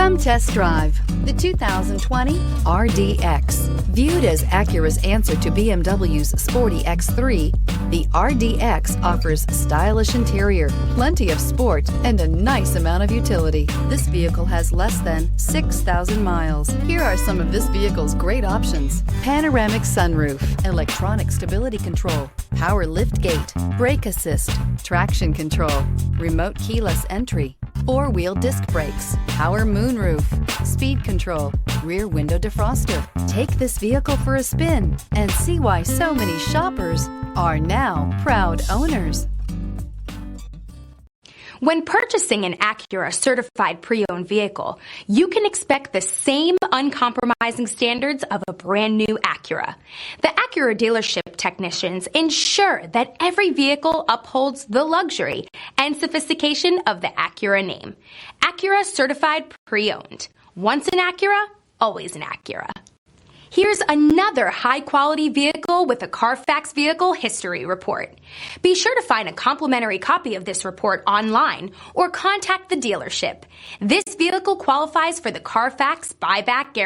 Come test drive the 2020 RDX. Viewed as Acura's answer to BMW's sporty X3, the RDX offers stylish interior, plenty of sport, and a nice amount of utility. This vehicle has less than 6,000 miles. Here are some of this vehicle's great options: panoramic sunroof, electronic stability control, power lift gate, brake assist, traction control, remote keyless entry, four-wheel disc brakes, power moonroof, speed control, rear window defroster. Take this vehicle for a spin and see why so many shoppers are now proud owners. When purchasing an Acura certified pre-owned vehicle, you can expect the same uncompromising standards of a brand new Acura. The Acura dealership technicians ensure that every vehicle upholds the luxury and sophistication of the Acura name. Acura certified pre-owned. Once an Acura, always an Acura. Here's another high-quality vehicle with a Carfax Vehicle History Report. Be sure to find a complimentary copy of this report online or contact the dealership. This vehicle qualifies for the Carfax Buyback Guarantee.